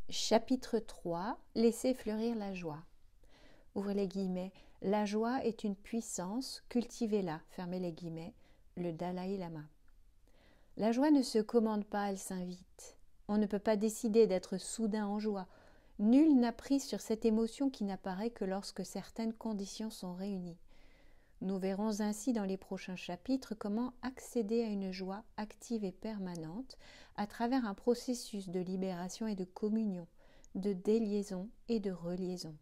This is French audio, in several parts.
Chapitre 3. Laissez fleurir la joie. Ouvrez les guillemets. La joie est une puissance, cultivez-la. Fermez les guillemets. Le Dalai Lama. La joie ne se commande pas, elle s'invite. On ne peut pas décider d'être soudain en joie. Nul n'a prise sur cette émotion qui n'apparaît que lorsque certaines conditions sont réunies. Nous verrons ainsi dans les prochains chapitres comment accéder à une joie active et permanente à travers un processus de libération et de communion, de déliaison et de reliaison.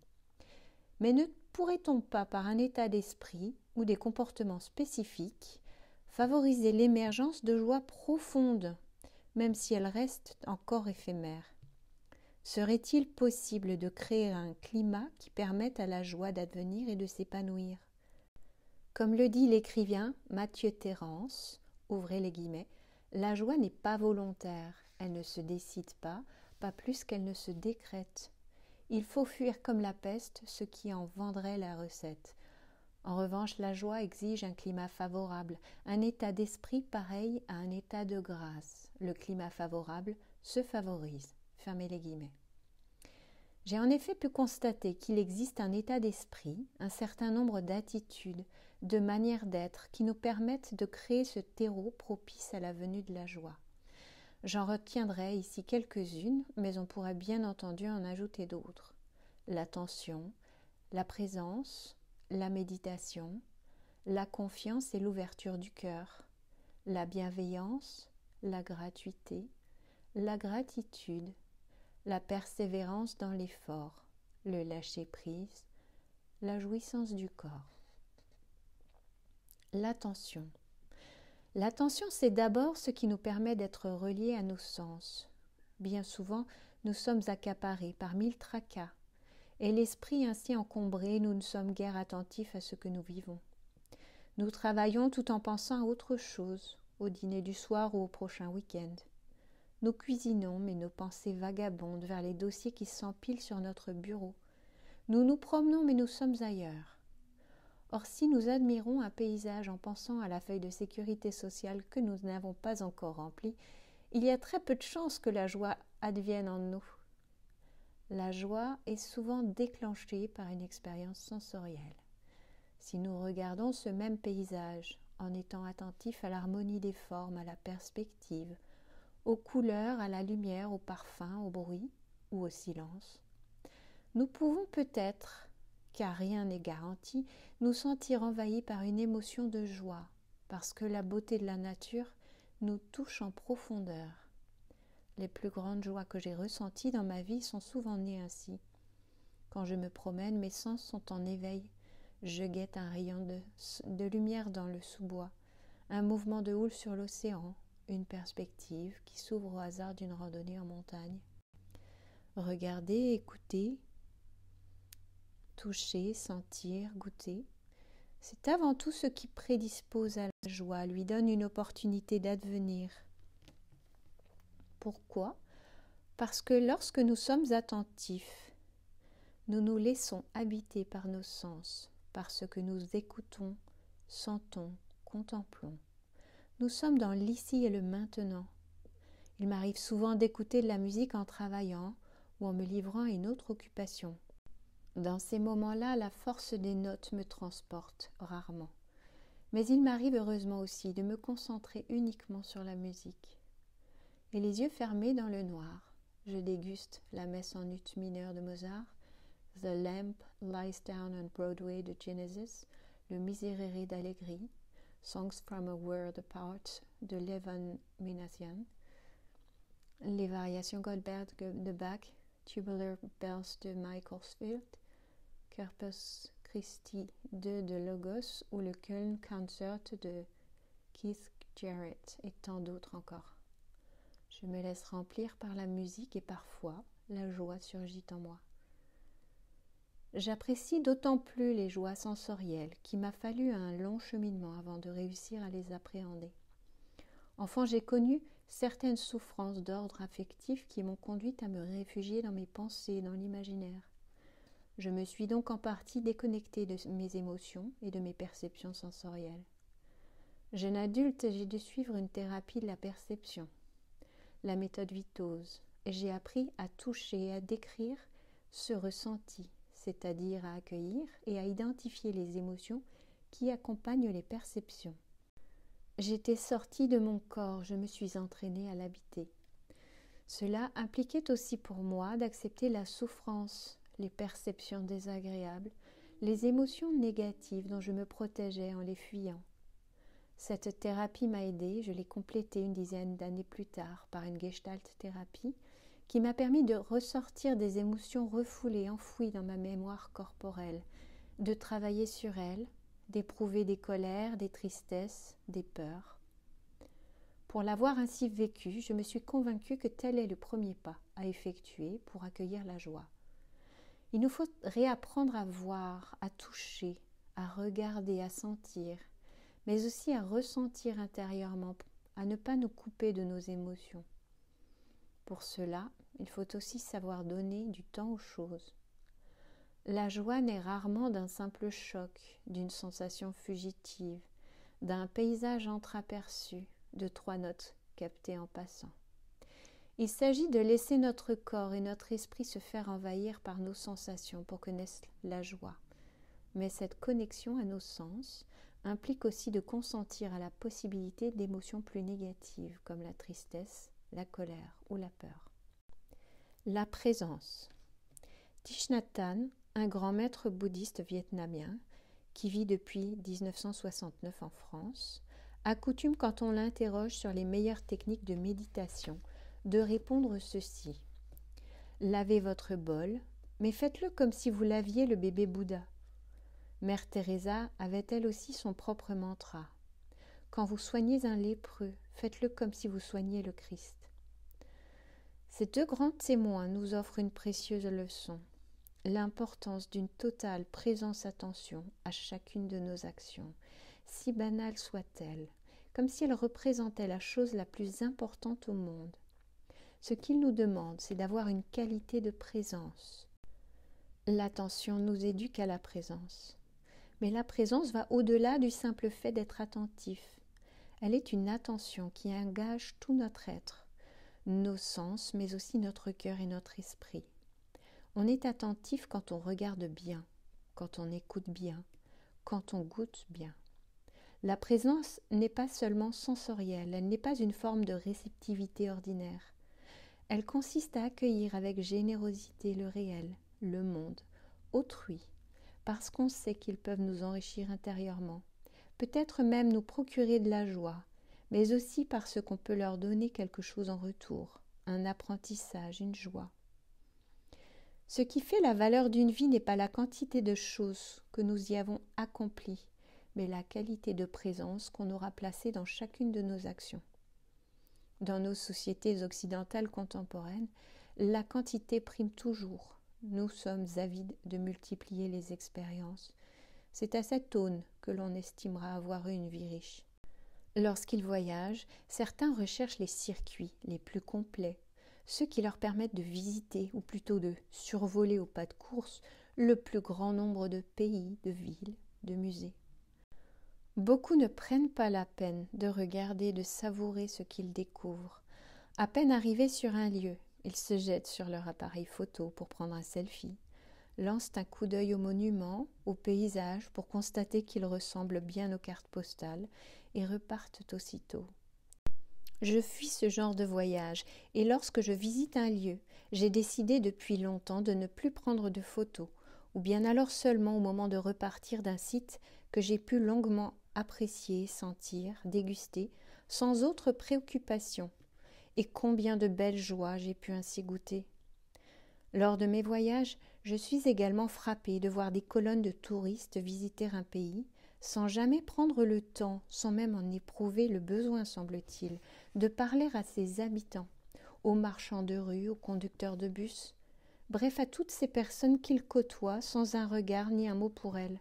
Mais ne pourrait-on pas, par un état d'esprit ou des comportements spécifiques, favoriser l'émergence de joie profonde, même si elle reste encore éphémère ? Serait-il possible de créer un climat qui permette à la joie d'advenir et de s'épanouir ? Comme le dit l'écrivain Mathieu Thérence, ouvrez les guillemets, la joie n'est pas volontaire, elle ne se décide pas plus qu'elle ne se décrète. Il faut fuir comme la peste ce qui en vendrait la recette. En revanche, la joie exige un climat favorable, un état d'esprit pareil à un état de grâce. Le climat favorable se favorise. Fermez les guillemets. J'ai en effet pu constater qu'il existe un état d'esprit, un certain nombre d'attitudes, de manières d'être qui nous permettent de créer ce terreau propice à la venue de la joie. J'en retiendrai ici quelques-unes, mais on pourrait bien entendu en ajouter d'autres. L'attention, la présence, la méditation, la confiance et l'ouverture du cœur, la bienveillance, la gratuité, la gratitude, la persévérance dans l'effort, le lâcher-prise, la jouissance du corps. L'attention. L'attention, c'est d'abord ce qui nous permet d'être reliés à nos sens. Bien souvent, nous sommes accaparés par 1000 tracas, et l'esprit ainsi encombré, nous ne sommes guère attentifs à ce que nous vivons. Nous travaillons tout en pensant à autre chose, au dîner du soir ou au prochain week-end. Nous cuisinons, mais nos pensées vagabondent vers les dossiers qui s'empilent sur notre bureau. Nous nous promenons, mais nous sommes ailleurs. Or, si nous admirons un paysage en pensant à la feuille de sécurité sociale que nous n'avons pas encore remplie, il y a très peu de chances que la joie advienne en nous. La joie est souvent déclenchée par une expérience sensorielle. Si nous regardons ce même paysage en étant attentifs à l'harmonie des formes, à la perspective, aux couleurs, à la lumière, au parfum, au bruit ou au silence, nous pouvons peut-être, car rien n'est garanti, nous sentir envahis par une émotion de joie, parce que la beauté de la nature nous touche en profondeur. Les plus grandes joies que j'ai ressenties dans ma vie sont souvent nées ainsi. Quand je me promène, mes sens sont en éveil. Je guette un rayon de lumière dans le sous-bois, un mouvement de houle sur l'océan, une perspective qui s'ouvre au hasard d'une randonnée en montagne. Regarder, écouter, toucher, sentir, goûter, c'est avant tout ce qui prédispose à la joie, lui donne une opportunité d'advenir. Pourquoi ? Parce que lorsque nous sommes attentifs, nous nous laissons habiter par nos sens, par ce que nous écoutons, sentons, contemplons. Nous sommes dans l'ici et le maintenant. Il m'arrive souvent d'écouter de la musique en travaillant ou en me livrant à une autre occupation. Dans ces moments-là, la force des notes me transporte, rarement. Mais il m'arrive heureusement aussi de me concentrer uniquement sur la musique. Et les yeux fermés dans le noir, je déguste la messe en ut mineur de Mozart, The Lamp Lies Down on Broadway de Genesis, le Miserere d'Allegri, Songs from a World Apart de Levon Minassian, les variations Goldberg de Bach, Tubular Bells de Macclesfield, Corpus Christi 2 de Logos ou le Köln Concert de Keith Jarrett et tant d'autres encore. Je me laisse remplir par la musique et parfois la joie surgit en moi. J'apprécie d'autant plus les joies sensorielles qu'il m'a fallu un long cheminement avant de réussir à les appréhender. Enfant, j'ai connu certaines souffrances d'ordre affectif qui m'ont conduite à me réfugier dans mes pensées, dans l'imaginaire. Je me suis donc en partie déconnectée de mes émotions et de mes perceptions sensorielles. Jeune adulte, j'ai dû suivre une thérapie de la perception, la méthode Vitose, j'ai appris à toucher et à décrire ce ressenti, c'est-à-dire à accueillir et à identifier les émotions qui accompagnent les perceptions. J'étais sortie de mon corps, je me suis entraînée à l'habiter. Cela impliquait aussi pour moi d'accepter la souffrance, les perceptions désagréables, les émotions négatives dont je me protégeais en les fuyant. Cette thérapie m'a aidée, je l'ai complétée une dizaine d'années plus tard par une gestalt thérapie qui m'a permis de ressortir des émotions refoulées, enfouies dans ma mémoire corporelle, de travailler sur elles, d'éprouver des colères, des tristesses, des peurs. Pour l'avoir ainsi vécu, je me suis convaincue que tel est le premier pas à effectuer pour accueillir la joie. Il nous faut réapprendre à voir, à toucher, à regarder, à sentir, mais aussi à ressentir intérieurement, à ne pas nous couper de nos émotions. Pour cela, il faut aussi savoir donner du temps aux choses. La joie naît rarement d'un simple choc, d'une sensation fugitive, d'un paysage entreaperçu, de 3 notes captées en passant. Il s'agit de laisser notre corps et notre esprit se faire envahir par nos sensations pour que naisse la joie. Mais cette connexion à nos sens implique aussi de consentir à la possibilité d'émotions plus négatives comme la tristesse, la colère ou la peur. La présence. Thich Nhat Hanh, un grand maître bouddhiste vietnamien qui vit depuis 1969 en France, a coutume, quand on l'interroge sur les meilleures techniques de méditation, de répondre ceci. Lavez votre bol, mais faites-le comme si vous laviez le bébé Bouddha. Mère Teresa avait elle aussi son propre mantra. Quand vous soignez un lépreux, faites-le comme si vous soigniez le Christ. Ces 2 grands témoins nous offrent une précieuse leçon, l'importance d'une totale présence-attention à chacune de nos actions, si banale soit-elle, comme si elle représentait la chose la plus importante au monde. Ce qu'ils nous demandent, c'est d'avoir une qualité de présence. L'attention nous éduque à la présence. Mais la présence va au-delà du simple fait d'être attentif. Elle est une attention qui engage tout notre être, nos sens, mais aussi notre cœur et notre esprit. On est attentif quand on regarde bien, quand on écoute bien, quand on goûte bien. La présence n'est pas seulement sensorielle, elle n'est pas une forme de réceptivité ordinaire. Elle consiste à accueillir avec générosité le réel, le monde, autrui, parce qu'on sait qu'ils peuvent nous enrichir intérieurement, peut-être même nous procurer de la joie, mais aussi parce qu'on peut leur donner quelque chose en retour, un apprentissage, une joie. Ce qui fait la valeur d'une vie n'est pas la quantité de choses que nous y avons accomplies, mais la qualité de présence qu'on aura placée dans chacune de nos actions. Dans nos sociétés occidentales contemporaines, la quantité prime toujours. Nous sommes avides de multiplier les expériences. C'est à cette aune que l'on estimera avoir eu une vie riche. Lorsqu'ils voyagent, certains recherchent les circuits les plus complets, ceux qui leur permettent de visiter, ou plutôt de survoler au pas de course, le plus grand nombre de pays, de villes, de musées. Beaucoup ne prennent pas la peine de regarder, de savourer ce qu'ils découvrent. À peine arrivés sur un lieu, ils se jettent sur leur appareil photo pour prendre un selfie, lancent un coup d'œil aux monuments, aux paysages pour constater qu'ils ressemblent bien aux cartes postales et repartent aussitôt. Je fuis ce genre de voyage et lorsque je visite un lieu, j'ai décidé depuis longtemps de ne plus prendre de photos, ou bien alors seulement au moment de repartir d'un site que j'ai pu longuement apprécier, sentir, déguster, sans autre préoccupation. Et combien de belles joies j'ai pu ainsi goûter. Lors de mes voyages, je suis également frappée de voir des colonnes de touristes visiter un pays, sans jamais prendre le temps, sans même en éprouver le besoin, semble-t-il, de parler à ses habitants, aux marchands de rue, aux conducteurs de bus, bref à toutes ces personnes qu'ils côtoient sans un regard ni un mot pour elles.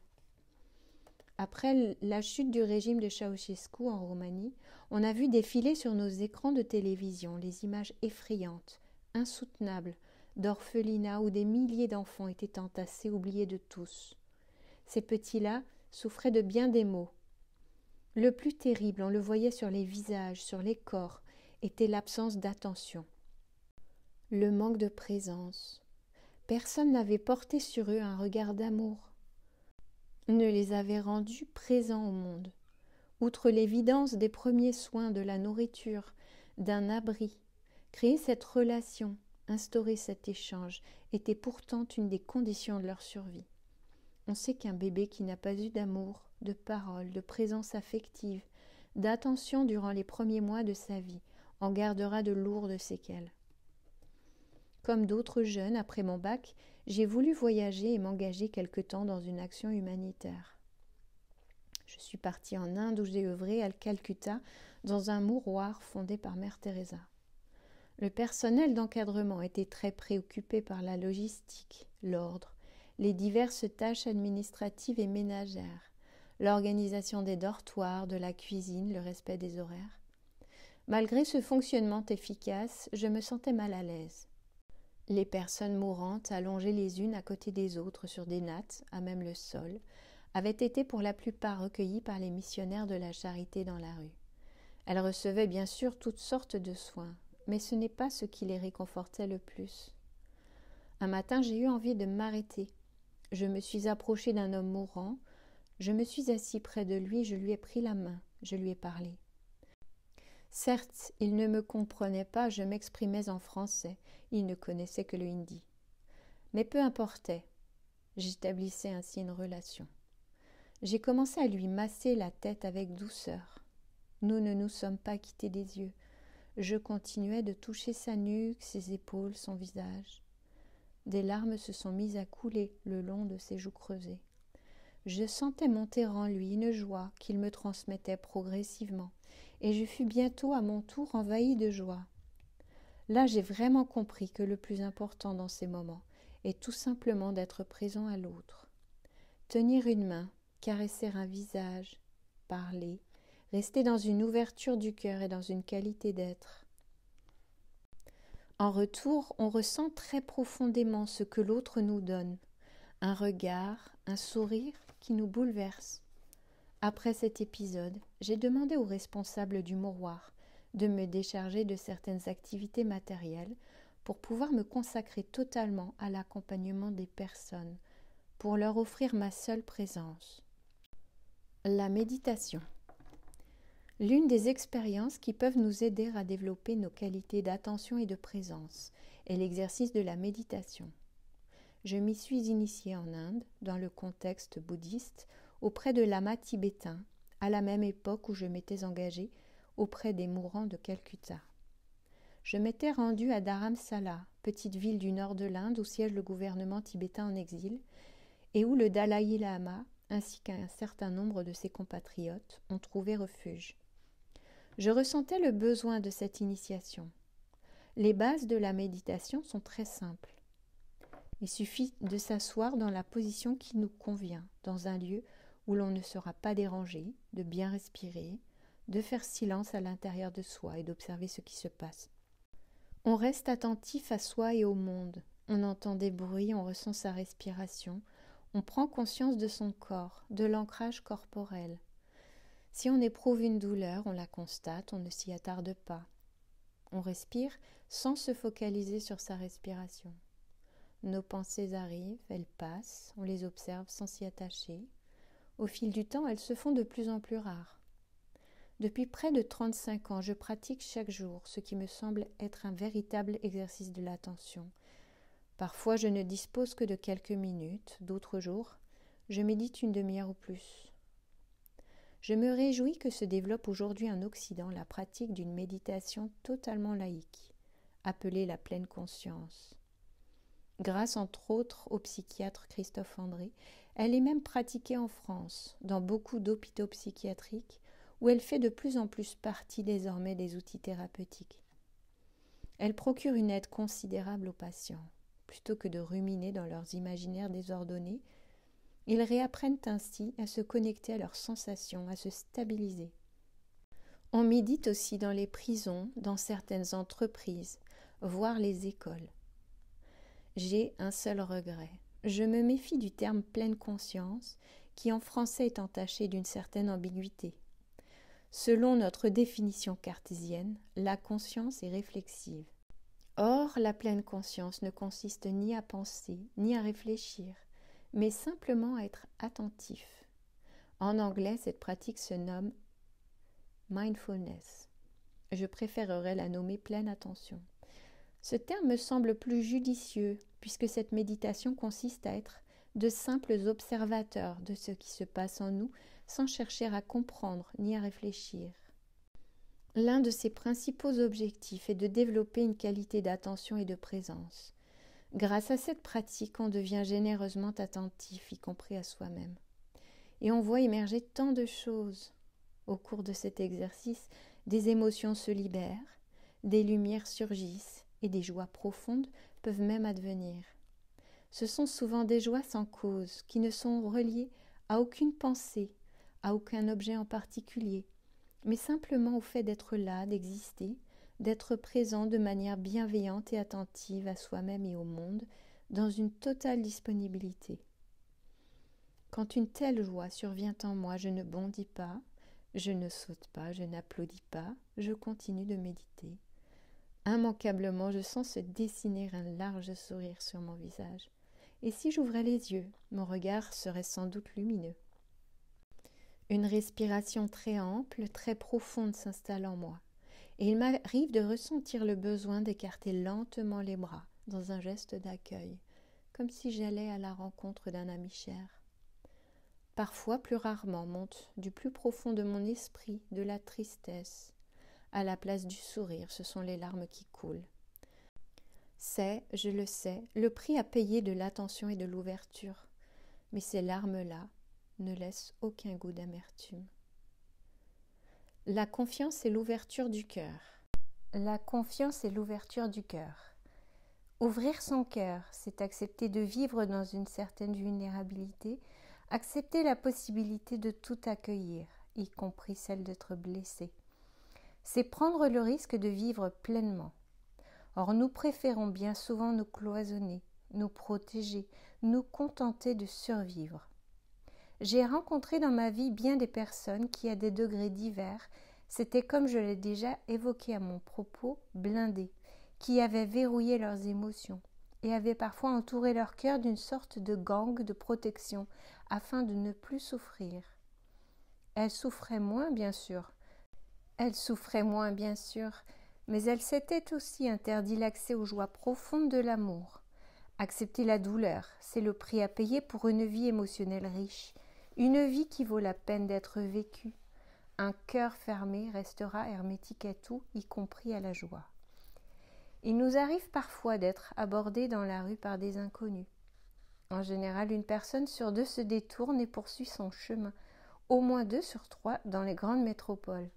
Après la chute du régime de Ceausescu en Roumanie, on a vu défiler sur nos écrans de télévision les images effrayantes, insoutenables, d'orphelinats où des milliers d'enfants étaient entassés, oubliés de tous. Ces petits-là souffraient de bien des maux. Le plus terrible, on le voyait sur les visages, sur les corps, était l'absence d'attention. le manque de présence. Personne n'avait porté sur eux un regard d'amour, ne les avait rendus présents au monde. Outre l'évidence des premiers soins, de la nourriture, d'un abri, créer cette relation, instaurer cet échange était pourtant une des conditions de leur survie. On sait qu'un bébé qui n'a pas eu d'amour, de parole, de présence affective, d'attention durant les premiers mois de sa vie en gardera de lourdes séquelles. Comme d'autres jeunes, après mon bac, j'ai voulu voyager et m'engager quelque temps dans une action humanitaire. Je suis partie en Inde où j'ai œuvré à Calcutta dans un mouroir fondé par Mère Teresa. Le personnel d'encadrement était très préoccupé par la logistique, l'ordre, les diverses tâches administratives et ménagères, l'organisation des dortoirs, de la cuisine, le respect des horaires. Malgré ce fonctionnement efficace, je me sentais mal à l'aise. Les personnes mourantes, allongées les unes à côté des autres sur des nattes, à même le sol, avaient été pour la plupart recueillies par les missionnaires de la charité dans la rue. Elles recevaient bien sûr toutes sortes de soins, mais ce n'est pas ce qui les réconfortait le plus. Un matin, j'ai eu envie de m'arrêter. Je me suis approchée d'un homme mourant, je me suis assis près de lui, je lui ai pris la main, je lui ai parlé. Certes, il ne me comprenait pas, je m'exprimais en français, il ne connaissait que le hindi. Mais peu importait, j'établissais ainsi une relation. J'ai commencé à lui masser la tête avec douceur. Nous ne nous sommes pas quittés des yeux. Je continuais de toucher sa nuque, ses épaules, son visage. Des larmes se sont mises à couler le long de ses joues creusées. Je sentais monter en lui une joie qu'il me transmettait progressivement, et je fus bientôt à mon tour envahie de joie. Là, j'ai vraiment compris que le plus important dans ces moments est tout simplement d'être présent à l'autre. Tenir une main, caresser un visage, parler, rester dans une ouverture du cœur et dans une qualité d'être. En retour, on ressent très profondément ce que l'autre nous donne, un regard, un sourire qui nous bouleverse. Après cet épisode, j'ai demandé aux responsables du mouroir de me décharger de certaines activités matérielles pour pouvoir me consacrer totalement à l'accompagnement des personnes, pour leur offrir ma seule présence. La méditation. L'une des expériences qui peuvent nous aider à développer nos qualités d'attention et de présence est l'exercice de la méditation. Je m'y suis initiée en Inde, dans le contexte bouddhiste, auprès de lamas tibétains, à la même époque où je m'étais engagée auprès des mourants de Calcutta. Je m'étais rendue à Dharamsala, petite ville du nord de l'Inde où siège le gouvernement tibétain en exil, et où le Dalaï Lama, ainsi qu'un certain nombre de ses compatriotes, ont trouvé refuge. Je ressentais le besoin de cette initiation. Les bases de la méditation sont très simples. Il suffit de s'asseoir dans la position qui nous convient, dans un lieu où l'on ne sera pas dérangé, de bien respirer, de faire silence à l'intérieur de soi et d'observer ce qui se passe. On reste attentif à soi et au monde. On entend des bruits, on ressent sa respiration, on prend conscience de son corps, de l'ancrage corporel. Si on éprouve une douleur, on la constate, on ne s'y attarde pas. On respire sans se focaliser sur sa respiration. Nos pensées arrivent, elles passent, on les observe sans s'y attacher. Au fil du temps, elles se font de plus en plus rares. Depuis près de 35 ans, je pratique chaque jour, ce qui me semble être un véritable exercice de l'attention. Parfois, je ne dispose que de quelques minutes, d'autres jours, je médite une demi-heure ou plus. Je me réjouis que se développe aujourd'hui en Occident la pratique d'une méditation totalement laïque, appelée la pleine conscience. Grâce entre autres au psychiatre Christophe André, elle est même pratiquée en France, dans beaucoup d'hôpitaux psychiatriques, où elle fait de plus en plus partie désormais des outils thérapeutiques. Elle procure une aide considérable aux patients. Plutôt que de ruminer dans leurs imaginaires désordonnés, ils réapprennent ainsi à se connecter à leurs sensations, à se stabiliser. On médite aussi dans les prisons, dans certaines entreprises, voire les écoles. J'ai un seul regret. Je me méfie du terme « pleine conscience » qui en français est entaché d'une certaine ambiguïté. Selon notre définition cartésienne, la conscience est réflexive. Or, la pleine conscience ne consiste ni à penser, ni à réfléchir, mais simplement à être attentif. En anglais, cette pratique se nomme mindfulness. Je préférerais la nommer pleine attention. Ce terme me semble plus judicieux, puisque cette méditation consiste à être de simples observateurs de ce qui se passe en nous, sans chercher à comprendre ni à réfléchir. L'un de ses principaux objectifs est de développer une qualité d'attention et de présence. Grâce à cette pratique, on devient généreusement attentif, y compris à soi-même. Et on voit émerger tant de choses. Au cours de cet exercice, des émotions se libèrent, des lumières surgissent et des joies profondes peuvent même advenir. Ce sont souvent des joies sans cause, qui ne sont reliées à aucune pensée, à aucun objet en particulier, mais simplement au fait d'être là, d'exister, d'être présent de manière bienveillante et attentive à soi-même et au monde, dans une totale disponibilité. Quand une telle joie survient en moi, je ne bondis pas, je ne saute pas, je n'applaudis pas, je continue de méditer. Immanquablement, je sens se dessiner un large sourire sur mon visage. Et si j'ouvrais les yeux, mon regard serait sans doute lumineux. Une respiration très ample, très profonde s'installe en moi, et il m'arrive de ressentir le besoin d'écarter lentement les bras dans un geste d'accueil, comme si j'allais à la rencontre d'un ami cher. Parfois, plus rarement, monte du plus profond de mon esprit de la tristesse. À la place du sourire, ce sont les larmes qui coulent. C'est, je le sais, le prix à payer de l'attention et de l'ouverture, mais ces larmes-là ne laissent aucun goût d'amertume. La confiance et l'ouverture du cœur. La confiance et l'ouverture du cœur. Ouvrir son cœur, c'est accepter de vivre dans une certaine vulnérabilité, accepter la possibilité de tout accueillir, y compris celle d'être blessé. C'est prendre le risque de vivre pleinement. Or, nous préférons bien souvent nous cloisonner, nous protéger, nous contenter de survivre. J'ai rencontré dans ma vie bien des personnes qui, à des degrés divers, s'étaient, comme je l'ai déjà évoqué à mon propos, blindées, qui avaient verrouillé leurs émotions et avaient parfois entouré leur cœur d'une sorte de gang de protection afin de ne plus souffrir. Elles souffraient moins, bien sûr, mais elles s'étaient aussi interdit l'accès aux joies profondes de l'amour. Accepter la douleur, c'est le prix à payer pour une vie émotionnelle riche, une vie qui vaut la peine d'être vécue. Un cœur fermé restera hermétique à tout, y compris à la joie. Il nous arrive parfois d'être abordés dans la rue par des inconnus. En général, une personne sur deux se détourne et poursuit son chemin, au moins 2 sur 3 dans les grandes métropoles.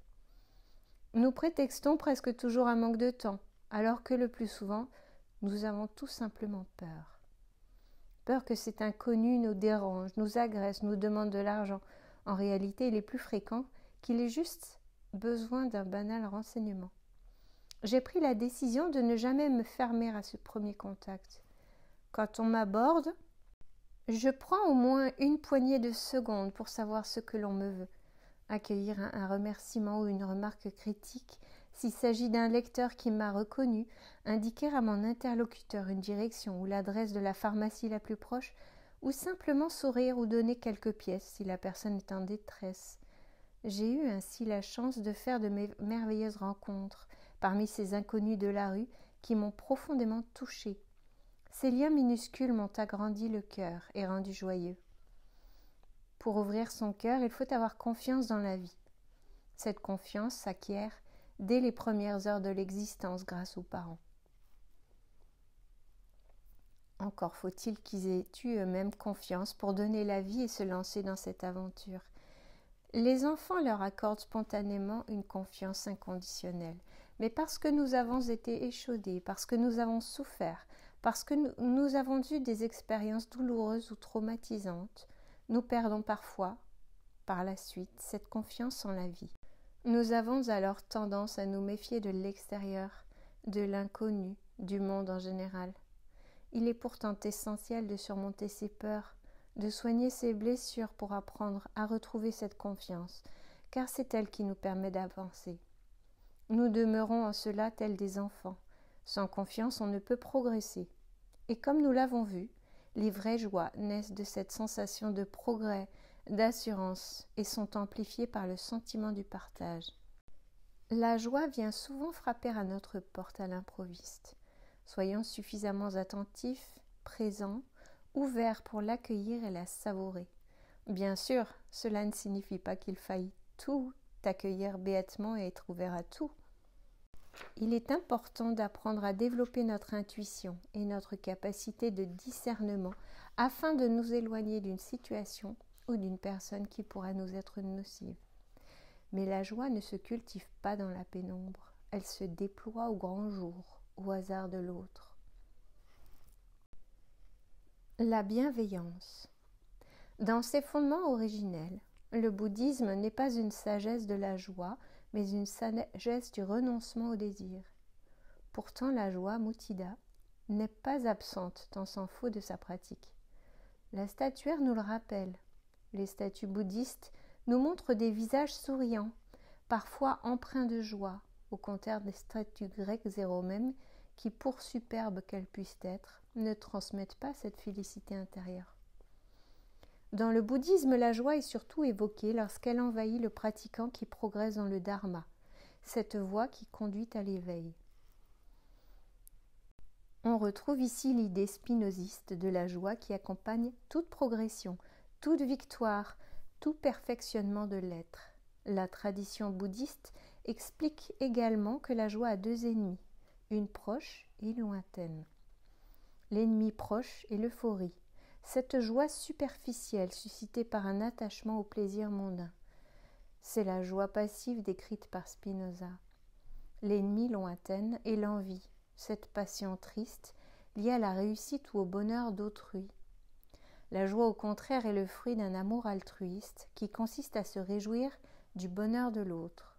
Nous prétextons presque toujours un manque de temps, alors que le plus souvent, nous avons tout simplement peur. Peur que cet inconnu nous dérange, nous agresse, nous demande de l'argent. En réalité, il est plus fréquent qu'il ait juste besoin d'un banal renseignement. J'ai pris la décision de ne jamais me fermer à ce premier contact. Quand on m'aborde, je prends au moins une poignée de secondes pour savoir ce que l'on me veut. Accueillir un remerciement ou une remarque critique, s'il s'agit d'un lecteur qui m'a reconnu, indiquer à mon interlocuteur une direction ou l'adresse de la pharmacie la plus proche, ou simplement sourire ou donner quelques pièces si la personne est en détresse. J'ai eu ainsi la chance de faire de merveilleuses rencontres parmi ces inconnus de la rue qui m'ont profondément touchée. Ces liens minuscules m'ont agrandi le cœur et rendu joyeux. Pour ouvrir son cœur, il faut avoir confiance dans la vie. Cette confiance s'acquiert dès les premières heures de l'existence grâce aux parents. Encore faut-il qu'ils aient eu eux-mêmes confiance pour donner la vie et se lancer dans cette aventure. Les enfants leur accordent spontanément une confiance inconditionnelle, mais parce que nous avons été échaudés, parce que nous avons souffert, parce que nous avons eu des expériences douloureuses ou traumatisantes, nous perdons parfois, par la suite, cette confiance en la vie. Nous avons alors tendance à nous méfier de l'extérieur, de l'inconnu, du monde en général. Il est pourtant essentiel de surmonter ses peurs, de soigner ses blessures pour apprendre à retrouver cette confiance, car c'est elle qui nous permet d'avancer. Nous demeurons en cela tels des enfants, Sans confiance, on ne peut progresser. Et comme nous l'avons vu, les vraies joies naissent de cette sensation de progrès, d'assurance et sont amplifiées par le sentiment du partage. La joie vient souvent frapper à notre porte à l'improviste. Soyons suffisamment attentifs, présents, ouverts pour l'accueillir et la savourer. Bien sûr, cela ne signifie pas qu'il faille tout accueillir béatement et être ouvert à tout. Il est important d'apprendre à développer notre intuition et notre capacité de discernement afin de nous éloigner d'une situation ou d'une personne qui pourra nous être nocive. Mais la joie ne se cultive pas dans la pénombre, elle se déploie au grand jour, au hasard de l'autre. La bienveillance. Dans ses fondements originels, le bouddhisme n'est pas une sagesse de la joie, mais une sagesse du renoncement au désir. Pourtant, la joie, Muttida, n'est pas absente tant s'en faut de sa pratique. La statuaire nous le rappelle. Les statues bouddhistes nous montrent des visages souriants, parfois empreints de joie, au contraire des statues grecques et romaines qui, pour superbes qu'elles puissent être, ne transmettent pas cette félicité intérieure. Dans le bouddhisme, la joie est surtout évoquée lorsqu'elle envahit le pratiquant qui progresse dans le dharma, cette voie qui conduit à l'éveil. On retrouve ici l'idée spinoziste de la joie qui accompagne toute progression, toute victoire, tout perfectionnement de l'être. La tradition bouddhiste explique également que la joie a deux ennemis, une proche et lointaine. L'ennemi proche est l'euphorie, cette joie superficielle suscitée par un attachement au plaisir mondain. C'est la joie passive décrite par Spinoza. L'ennemi lointaine est l'envie, cette passion triste liée à la réussite ou au bonheur d'autrui. La joie, au contraire, est le fruit d'un amour altruiste qui consiste à se réjouir du bonheur de l'autre.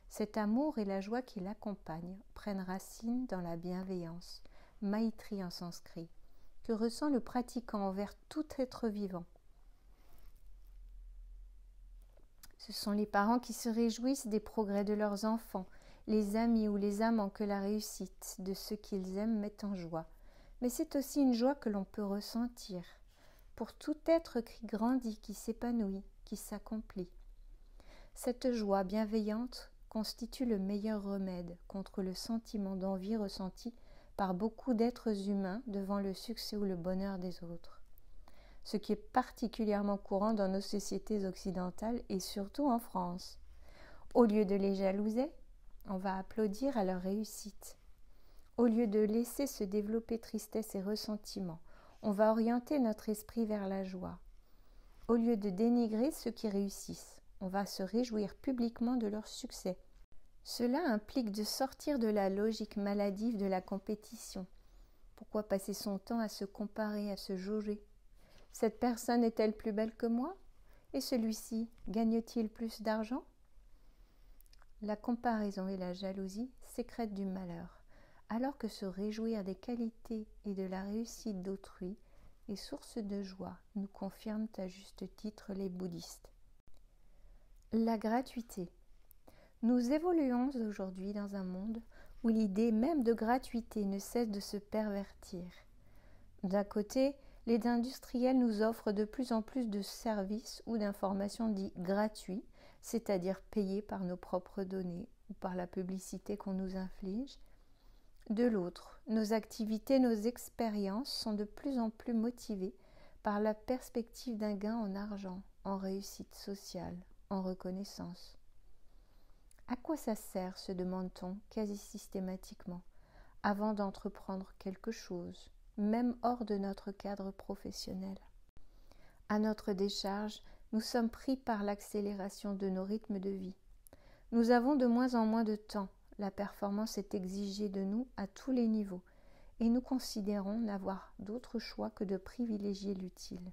Cet amour et la joie qui l'accompagnent prennent racine dans la bienveillance, maitri en sanskrit, que ressent le pratiquant envers tout être vivant. Ce sont les parents qui se réjouissent des progrès de leurs enfants, les amis ou les amants que la réussite de ceux qu'ils aiment met en joie. Mais c'est aussi une joie que l'on peut ressentir pour tout être qui grandit, qui s'épanouit, qui s'accomplit. Cette joie bienveillante constitue le meilleur remède contre le sentiment d'envie ressenti par beaucoup d'êtres humains devant le succès ou le bonheur des autres. Ce qui est particulièrement courant dans nos sociétés occidentales et surtout en France. Au lieu de les jalouser, on va applaudir à leur réussite. Au lieu de laisser se développer tristesse et ressentiment, on va orienter notre esprit vers la joie. Au lieu de dénigrer ceux qui réussissent, on va se réjouir publiquement de leur succès. Cela implique de sortir de la logique maladive de la compétition. Pourquoi passer son temps à se comparer, à se jauger ? Cette personne est-elle plus belle que moi ? Et celui-ci gagne-t-il plus d'argent ? La comparaison et la jalousie sécrètent du malheur, alors que se réjouir des qualités et de la réussite d'autrui est source de joie, nous confirment à juste titre les bouddhistes. La gratuité. Nous évoluons aujourd'hui dans un monde où l'idée même de gratuité ne cesse de se pervertir. D'un côté, les industriels nous offrent de plus en plus de services ou d'informations dits gratuits, c'est-à-dire payés par nos propres données ou par la publicité qu'on nous inflige. De l'autre, nos activités, nos expériences sont de plus en plus motivées par la perspective d'un gain en argent, en réussite sociale, en reconnaissance. À quoi ça sert, se demande-t-on quasi systématiquement, avant d'entreprendre quelque chose, même hors de notre cadre professionnel. À notre décharge, nous sommes pris par l'accélération de nos rythmes de vie. Nous avons de moins en moins de temps, la performance est exigée de nous à tous les niveaux, et nous considérons n'avoir d'autre choix que de privilégier l'utile.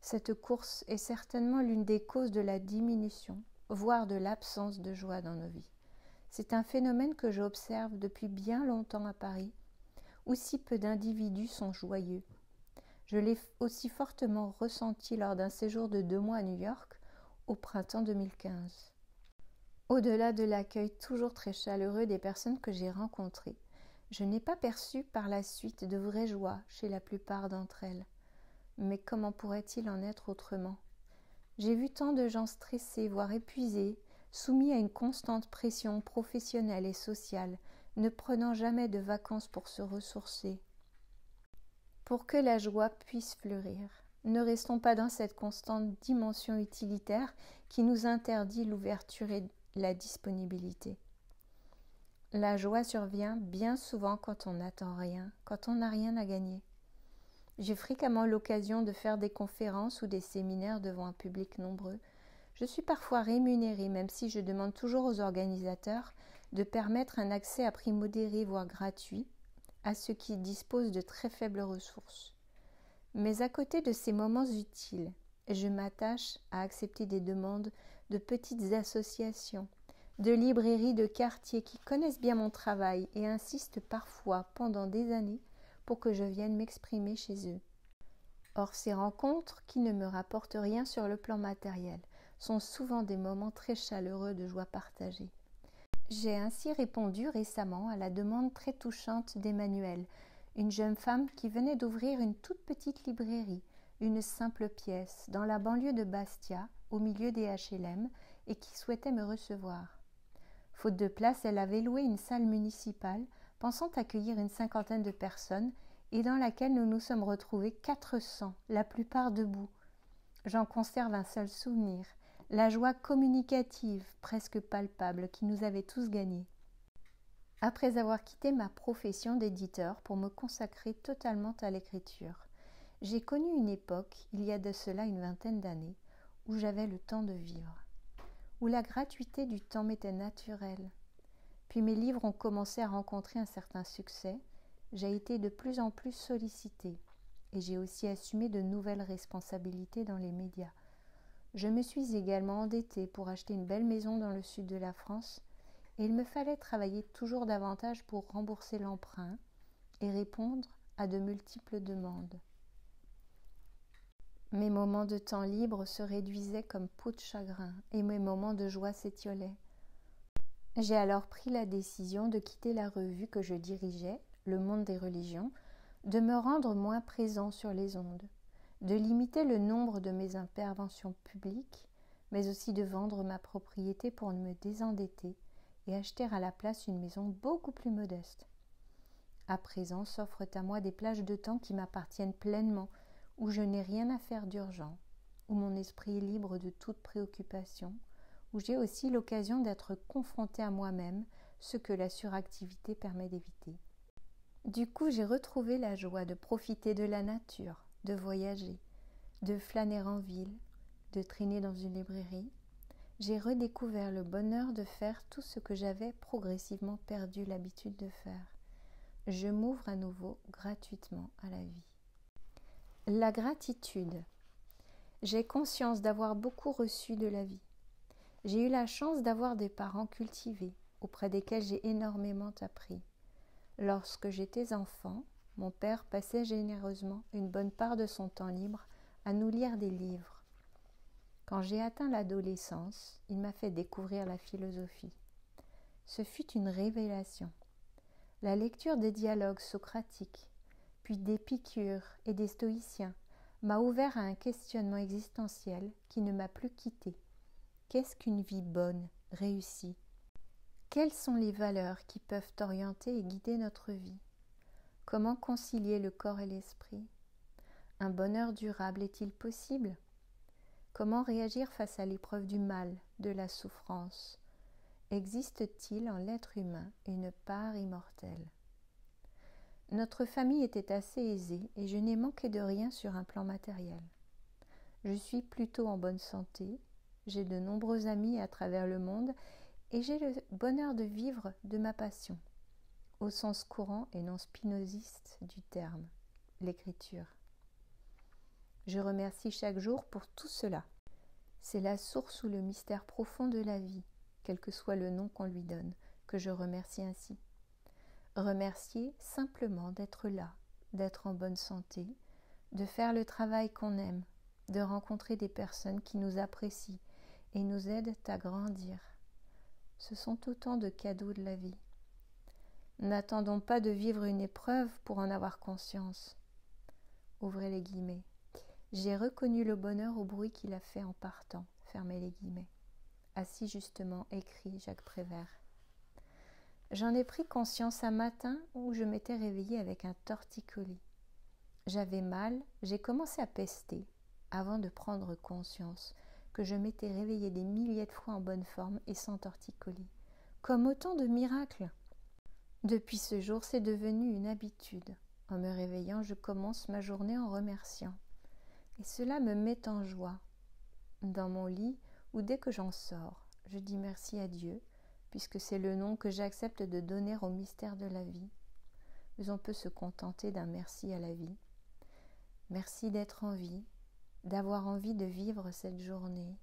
Cette course est certainement l'une des causes de la diminution, voire de l'absence de joie dans nos vies. C'est un phénomène que j'observe depuis bien longtemps à Paris, où si peu d'individus sont joyeux. Je l'ai aussi fortement ressenti lors d'un séjour de 2 mois à New York, au printemps 2015. Au-delà de l'accueil toujours très chaleureux des personnes que j'ai rencontrées, je n'ai pas perçu par la suite de vraie joie chez la plupart d'entre elles. Mais comment pourrait-il en être autrement ? J'ai vu tant de gens stressés, voire épuisés, soumis à une constante pression professionnelle et sociale, ne prenant jamais de vacances pour se ressourcer. Pour que la joie puisse fleurir, ne restons pas dans cette constante dimension utilitaire qui nous interdit l'ouverture et la disponibilité. La joie survient bien souvent quand on n'attend rien, quand on n'a rien à gagner. J'ai fréquemment l'occasion de faire des conférences ou des séminaires devant un public nombreux. Je suis parfois rémunérée, même si je demande toujours aux organisateurs de permettre un accès à prix modéré, voire gratuit, à ceux qui disposent de très faibles ressources. Mais à côté de ces moments utiles, je m'attache à accepter des demandes de petites associations, de librairies de quartier qui connaissent bien mon travail et insistent parfois pendant des années pour que je vienne m'exprimer chez eux. Or, ces rencontres, qui ne me rapportent rien sur le plan matériel, sont souvent des moments très chaleureux de joie partagée. J'ai ainsi répondu récemment à la demande très touchante d'Emmanuelle, une jeune femme qui venait d'ouvrir une toute petite librairie, une simple pièce, dans la banlieue de Bastia, au milieu des HLM, et qui souhaitait me recevoir. Faute de place, elle avait loué une salle municipale, pensant accueillir une cinquantaine de personnes, et dans laquelle nous nous sommes retrouvés 400, la plupart debout. J'en conserve un seul souvenir, la joie communicative, presque palpable, qui nous avait tous gagnés. Après avoir quitté ma profession d'éditeur pour me consacrer totalement à l'écriture, j'ai connu une époque, il y a de cela une vingtaine d'années, où j'avais le temps de vivre, où la gratuité du temps m'était naturelle. Puis mes livres ont commencé à rencontrer un certain succès, j'ai été de plus en plus sollicitée et j'ai aussi assumé de nouvelles responsabilités dans les médias. Je me suis également endettée pour acheter une belle maison dans le sud de la France et il me fallait travailler toujours davantage pour rembourser l'emprunt et répondre à de multiples demandes. Mes moments de temps libre se réduisaient comme peau de chagrin et mes moments de joie s'étiolaient. J'ai alors pris la décision de quitter la revue que je dirigeais, Le Monde des religions, de me rendre moins présent sur les ondes, de limiter le nombre de mes interventions publiques, mais aussi de vendre ma propriété pour me désendetter et acheter à la place une maison beaucoup plus modeste. À présent s'offrent à moi des plages de temps qui m'appartiennent pleinement, où je n'ai rien à faire d'urgent, où mon esprit est libre de toute préoccupation, où j'ai aussi l'occasion d'être confrontée à moi-même, ce que la suractivité permet d'éviter. Du coup, j'ai retrouvé la joie de profiter de la nature, de voyager, de flâner en ville, de traîner dans une librairie. J'ai redécouvert le bonheur de faire tout ce que j'avais progressivement perdu l'habitude de faire. Je m'ouvre à nouveau gratuitement à la vie. La gratitude. J'ai conscience d'avoir beaucoup reçu de la vie. J'ai eu la chance d'avoir des parents cultivés, auprès desquels j'ai énormément appris. Lorsque j'étais enfant, mon père passait généreusement une bonne part de son temps libre à nous lire des livres. Quand j'ai atteint l'adolescence, il m'a fait découvrir la philosophie. Ce fut une révélation. La lecture des dialogues socratiques, puis d'Épicure et des stoïciens, m'a ouvert à un questionnement existentiel qui ne m'a plus quitté. Qu'est-ce qu'une vie bonne, réussie ? Quelles sont les valeurs qui peuvent orienter et guider notre vie ? Comment concilier le corps et l'esprit ? Un bonheur durable est-il possible ? Comment réagir face à l'épreuve du mal, de la souffrance ? Existe-t-il en l'être humain une part immortelle ? Notre famille était assez aisée et je n'ai manqué de rien sur un plan matériel. Je suis plutôt en bonne santé, j'ai de nombreux amis à travers le monde et j'ai le bonheur de vivre de ma passion, au sens courant et non spinoziste du terme, l'écriture. Je remercie chaque jour pour tout cela. C'est la source ou le mystère profond de la vie, quel que soit le nom qu'on lui donne, que je remercie ainsi. Remercier simplement d'être là, d'être en bonne santé, de faire le travail qu'on aime, de rencontrer des personnes qui nous apprécient et nous aident à grandir. Ce sont autant de cadeaux de la vie. N'attendons pas de vivre une épreuve pour en avoir conscience. Ouvrez les guillemets. J'ai reconnu le bonheur au bruit qu'il a fait en partant. Fermez les guillemets. A si justement écrit Jacques Prévert. J'en ai pris conscience un matin où je m'étais réveillée avec un torticolis. J'avais mal, j'ai commencé à pester avant de prendre conscience que je m'étais réveillée des milliers de fois en bonne forme et sans torticolis. Comme autant de miracles. Depuis ce jour, c'est devenu une habitude. En me réveillant, je commence ma journée en remerciant. Et cela me met en joie. Dans mon lit ou dès que j'en sors, je dis merci à Dieu, puisque c'est le nom que j'accepte de donner au mystère de la vie. Mais on peut se contenter d'un merci à la vie. Merci d'être en vie, d'avoir envie de vivre cette journée,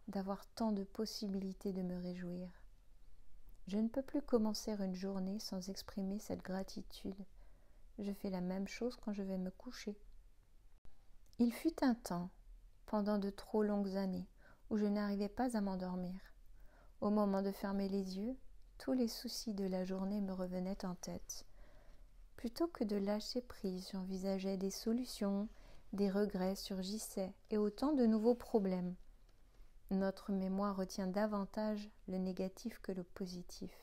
d'avoir tant de possibilités de me réjouir. Je ne peux plus commencer une journée sans exprimer cette gratitude. Je fais la même chose quand je vais me coucher. Il fut un temps, pendant de trop longues années, où je n'arrivais pas à m'endormir. Au moment de fermer les yeux, tous les soucis de la journée me revenaient en tête. Plutôt que de lâcher prise, j'envisageais des solutions, des regrets surgissaient et autant de nouveaux problèmes. Notre mémoire retient davantage le négatif que le positif.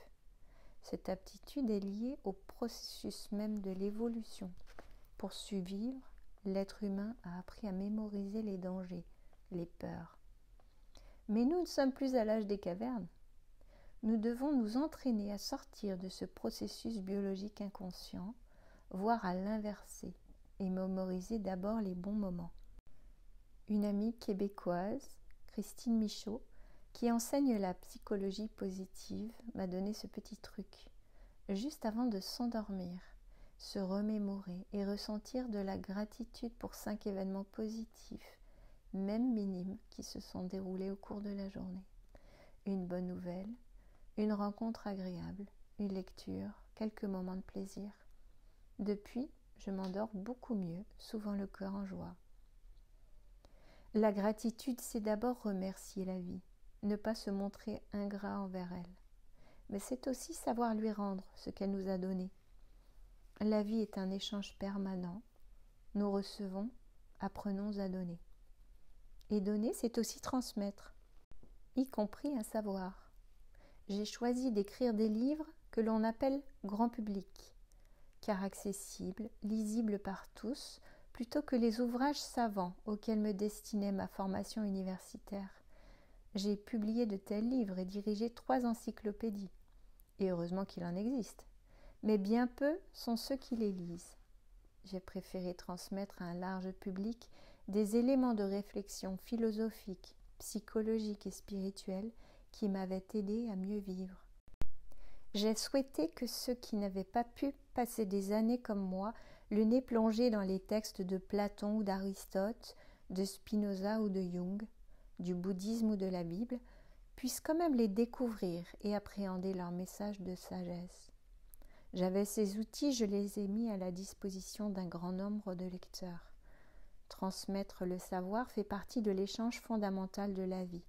Cette aptitude est liée au processus même de l'évolution. Pour survivre, l'être humain a appris à mémoriser les dangers, les peurs. Mais nous ne sommes plus à l'âge des cavernes. Nous devons nous entraîner à sortir de ce processus biologique inconscient, voire à l'inverser, et mémoriser d'abord les bons moments. Une amie québécoise, Christine Michaud, qui enseigne la psychologie positive, m'a donné ce petit truc. Juste avant de s'endormir, se remémorer et ressentir de la gratitude pour 5 événements positifs, même minimes, qui se sont déroulés au cours de la journée. Une bonne nouvelle, une rencontre agréable, une lecture, quelques moments de plaisir. Depuis, je m'endors beaucoup mieux, souvent le cœur en joie. La gratitude, c'est d'abord remercier la vie, ne pas se montrer ingrat envers elle. Mais c'est aussi savoir lui rendre ce qu'elle nous a donné. La vie est un échange permanent. Nous recevons, apprenons à donner. Et donner, c'est aussi transmettre, y compris un savoir. J'ai choisi d'écrire des livres que l'on appelle grand public, car accessibles, lisibles par tous, plutôt que les ouvrages savants auxquels me destinait ma formation universitaire. J'ai publié de tels livres et dirigé 3 encyclopédies, et heureusement qu'il en existe, mais bien peu sont ceux qui les lisent. J'ai préféré transmettre à un large public des éléments de réflexion philosophique, psychologique et spirituelle qui m'avaient aidé à mieux vivre. J'ai souhaité que ceux qui n'avaient pas pu passer des années comme moi, le nez plongé dans les textes de Platon ou d'Aristote, de Spinoza ou de Jung, du bouddhisme ou de la Bible, puissent quand même les découvrir et appréhender leur message de sagesse. J'avais ces outils, je les ai mis à la disposition d'un grand nombre de lecteurs. Transmettre le savoir fait partie de l'échange fondamental de la vie.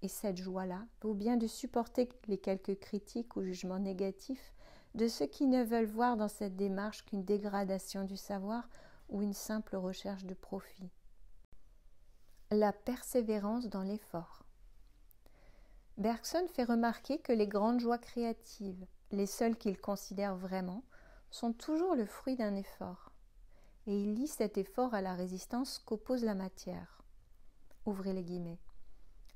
Et cette joie-là vaut bien de supporter les quelques critiques ou jugements négatifs de ceux qui ne veulent voir dans cette démarche qu'une dégradation du savoir ou une simple recherche de profit. La persévérance dans l'effort. Bergson fait remarquer que les grandes joies créatives, les seules qu'il considère vraiment, sont toujours le fruit d'un effort. Et il lie cet effort à la résistance qu'oppose la matière. Ouvrez les guillemets.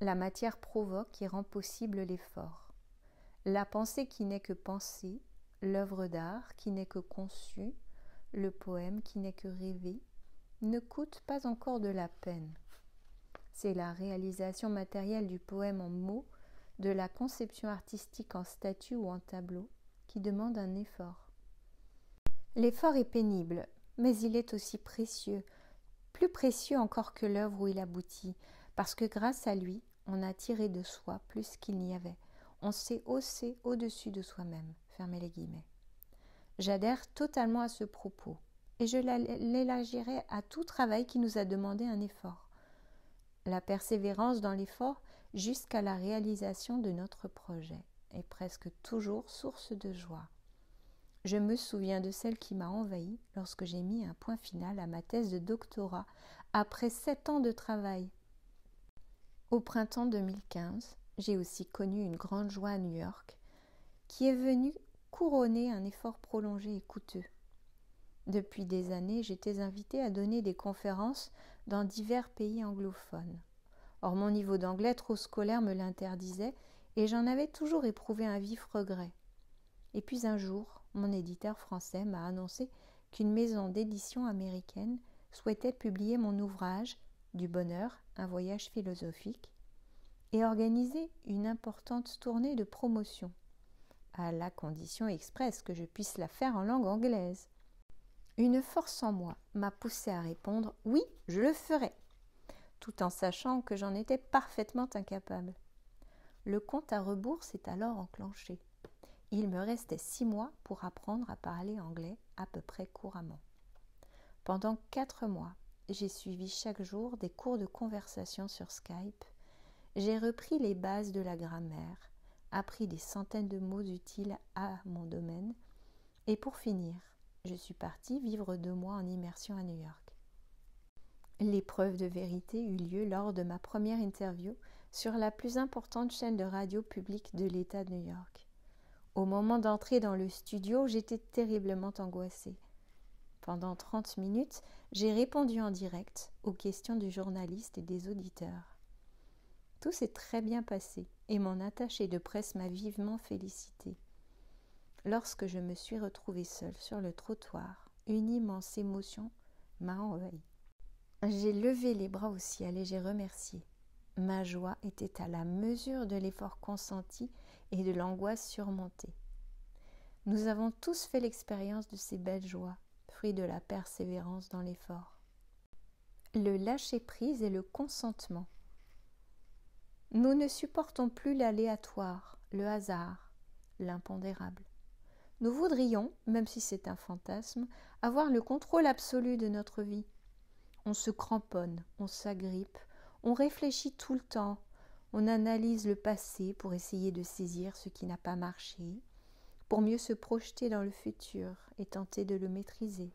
La matière provoque et rend possible l'effort. La pensée qui n'est que pensée, l'œuvre d'art qui n'est que conçue, le poème qui n'est que rêvé, ne coûte pas encore de la peine. C'est la réalisation matérielle du poème en mots, de la conception artistique en statue ou en tableau, qui demande un effort. L'effort est pénible, mais il est aussi précieux, plus précieux encore que l'œuvre où il aboutit, parce que grâce à lui, on a tiré de soi plus qu'il n'y avait. On s'est haussé au-dessus de soi-même. Fermez les guillemets. J'adhère totalement à ce propos, et je l'élargirai à tout travail qui nous a demandé un effort. La persévérance dans l'effort jusqu'à la réalisation de notre projet est presque toujours source de joie. Je me souviens de celle qui m'a envahie lorsque j'ai mis un point final à ma thèse de doctorat après 7 ans de travail. Au printemps 2015, j'ai aussi connu une grande joie à New York qui est venue couronner un effort prolongé et coûteux. Depuis des années, j'étais invitée à donner des conférences dans divers pays anglophones. Or, mon niveau d'anglais trop scolaire me l'interdisait et j'en avais toujours éprouvé un vif regret. Et puis un jour, mon éditeur français m'a annoncé qu'une maison d'édition américaine souhaitait publier mon ouvrage « Du bonheur, un voyage philosophique » et organiser une importante tournée de promotion, à la condition expresse que je puisse la faire en langue anglaise. Une force en moi m'a poussée à répondre « Oui, je le ferai », tout en sachant que j'en étais parfaitement incapable. Le compte à rebours s'est alors enclenché. Il me restait 6 mois pour apprendre à parler anglais à peu près couramment. Pendant 4 mois, j'ai suivi chaque jour des cours de conversation sur Skype. J'ai repris les bases de la grammaire, appris des centaines de mots utiles à mon domaine, et pour finir, je suis partie vivre 2 mois en immersion à New York. L'épreuve de vérité eut lieu lors de ma première interview sur la plus importante chaîne de radio publique de l'État de New York. Au moment d'entrer dans le studio, j'étais terriblement angoissée. Pendant 30 minutes, j'ai répondu en direct aux questions du journaliste et des auditeurs. Tout s'est très bien passé et mon attaché de presse m'a vivement félicitée. Lorsque je me suis retrouvée seule sur le trottoir, une immense émotion m'a envahie. J'ai levé les bras au ciel et j'ai remercié. Ma joie était à la mesure de l'effort consenti et de l'angoisse surmontée. Nous avons tous fait l'expérience de ces belles joies, fruit de la persévérance dans l'effort. Le lâcher-prise et le consentement. Nous ne supportons plus l'aléatoire, le hasard, l'impondérable. Nous voudrions, même si c'est un fantasme, avoir le contrôle absolu de notre vie. On se cramponne, on s'agrippe, on réfléchit tout le temps, on analyse le passé pour essayer de saisir ce qui n'a pas marché, pour mieux se projeter dans le futur et tenter de le maîtriser.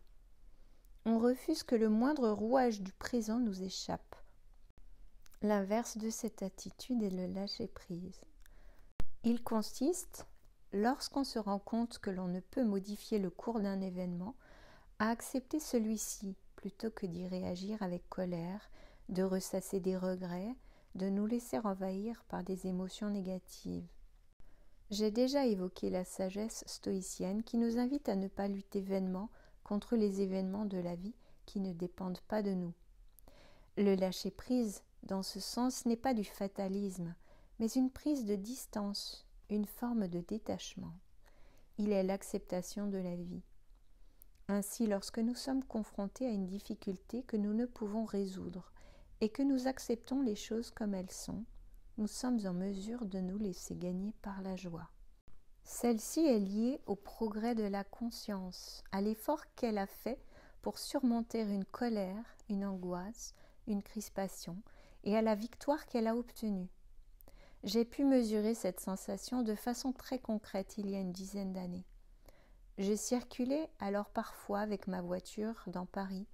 On refuse que le moindre rouage du présent nous échappe. L'inverse de cette attitude est le lâcher-prise. Il consiste, lorsqu'on se rend compte que l'on ne peut modifier le cours d'un événement, à accepter celui-ci plutôt que d'y réagir avec colère, de ressasser des regrets, de nous laisser envahir par des émotions négatives. J'ai déjà évoqué la sagesse stoïcienne qui nous invite à ne pas lutter vainement contre les événements de la vie qui ne dépendent pas de nous. Le lâcher-prise, dans ce sens, n'est pas du fatalisme, mais une prise de distance, une forme de détachement. Il est l'acceptation de la vie. Ainsi, lorsque nous sommes confrontés à une difficulté que nous ne pouvons résoudre et que nous acceptons les choses comme elles sont, nous sommes en mesure de nous laisser gagner par la joie. Celle-ci est liée au progrès de la conscience, à l'effort qu'elle a fait pour surmonter une colère, une angoisse, une crispation, et à la victoire qu'elle a obtenue. J'ai pu mesurer cette sensation de façon très concrète il y a une dizaine d'années. Je circulais alors parfois avec ma voiture dans Paris.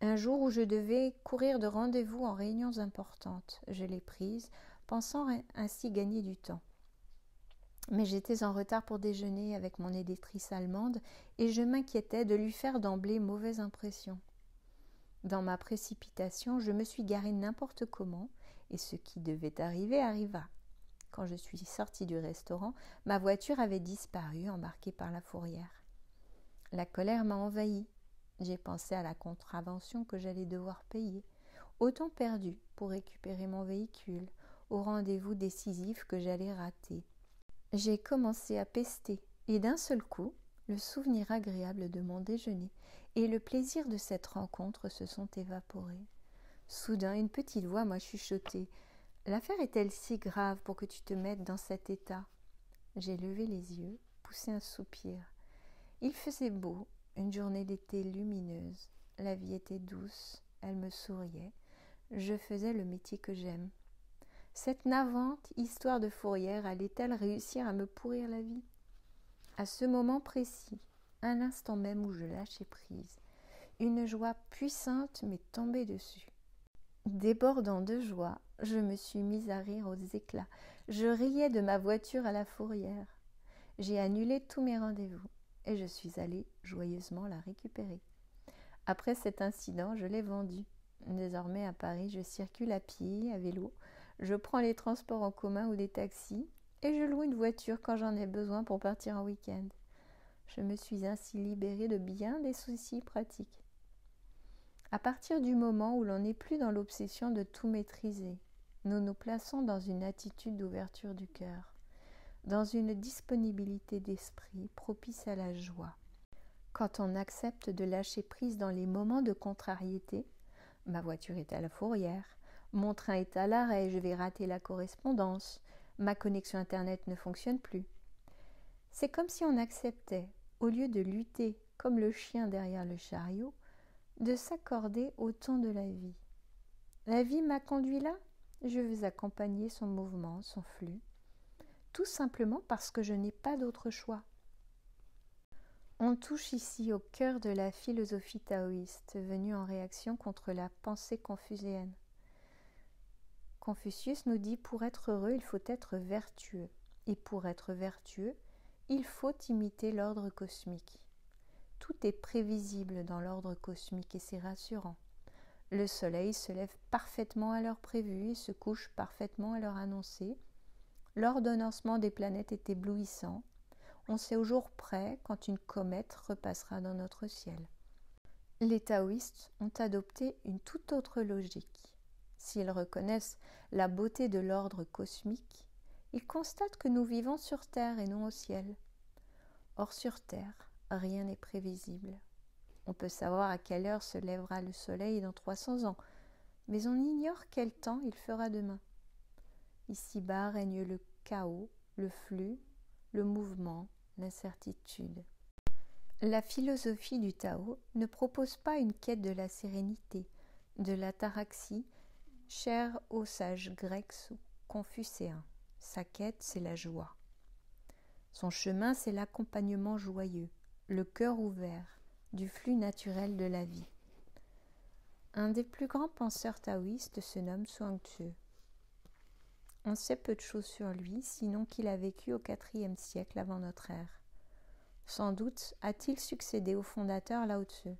Un jour où je devais courir de rendez-vous en réunions importantes, je l'ai prise, pensant ainsi gagner du temps. Mais j'étais en retard pour déjeuner avec mon éditrice allemande et je m'inquiétais de lui faire d'emblée mauvaise impression. Dans ma précipitation, je me suis garée n'importe comment et ce qui devait arriver arriva. Quand je suis sortie du restaurant, ma voiture avait disparu, embarquée par la fourrière. La colère m'a envahie. J'ai pensé à la contravention que j'allais devoir payer, au temps perdu pour récupérer mon véhicule, au rendez-vous décisif que j'allais rater. J'ai commencé à pester et d'un seul coup, le souvenir agréable de mon déjeuner et le plaisir de cette rencontre se sont évaporés. Soudain, une petite voix m'a chuchoté. « L'affaire est-elle si grave pour que tu te mettes dans cet état ?» J'ai levé les yeux, poussé un soupir. Il faisait beau, une journée d'été lumineuse. La vie était douce, elle me souriait. Je faisais le métier que j'aime. Cette navrante histoire de fourrière allait-elle réussir à me pourrir la vie? À ce moment précis, à l'instant même où je lâchais prise, une joie puissante m'est tombée dessus. Débordant de joie, je me suis mise à rire aux éclats. Je riais de ma voiture à la fourrière. J'ai annulé tous mes rendez-vous et je suis allée joyeusement la récupérer. Après cet incident, je l'ai vendue. Désormais, à Paris, je circule à pied, à vélo. Je prends les transports en commun ou des taxis et je loue une voiture quand j'en ai besoin pour partir en week-end. Je me suis ainsi libérée de bien des soucis pratiques. À partir du moment où l'on n'est plus dans l'obsession de tout maîtriser, nous nous plaçons dans une attitude d'ouverture du cœur, dans une disponibilité d'esprit propice à la joie. Quand on accepte de lâcher prise dans les moments de contrariété, ma voiture est à la fourrière, mon train est à l'arrêt, je vais rater la correspondance, ma connexion Internet ne fonctionne plus. C'est comme si on acceptait, au lieu de lutter comme le chien derrière le chariot, de s'accorder au temps de la vie. La vie m'a conduit là, je veux accompagner son mouvement, son flux, tout simplement parce que je n'ai pas d'autre choix. On touche ici au cœur de la philosophie taoïste, venue en réaction contre la pensée confucéenne. Confucius nous dit: pour être heureux, il faut être vertueux, et pour être vertueux, il faut imiter l'ordre cosmique. Tout est prévisible dans l'ordre cosmique et c'est rassurant. Le soleil se lève parfaitement à l'heure prévue et se couche parfaitement à l'heure annoncée. L'ordonnancement des planètes est éblouissant. On sait au jour près quand une comète repassera dans notre ciel. Les taoïstes ont adopté une toute autre logique. S'ils reconnaissent la beauté de l'ordre cosmique, ils constatent que nous vivons sur Terre et non au ciel. Or sur Terre, rien n'est prévisible. On peut savoir à quelle heure se lèvera le soleil dans 300 ans, mais on ignore quel temps il fera demain. Ici-bas règne le chaos, le flux, le mouvement, l'incertitude. La philosophie du Tao ne propose pas une quête de la sérénité, de l'ataraxie, chère aux sages grecs ou confucéens. Sa quête, c'est la joie. Son chemin, c'est l'accompagnement joyeux, le cœur ouvert, du flux naturel de la vie. Un des plus grands penseurs taoïstes se nomme Zhuangzi. On sait peu de choses sur lui, sinon qu'il a vécu au IVe siècle avant notre ère. Sans doute a-t-il succédé au fondateur Lao Tzu.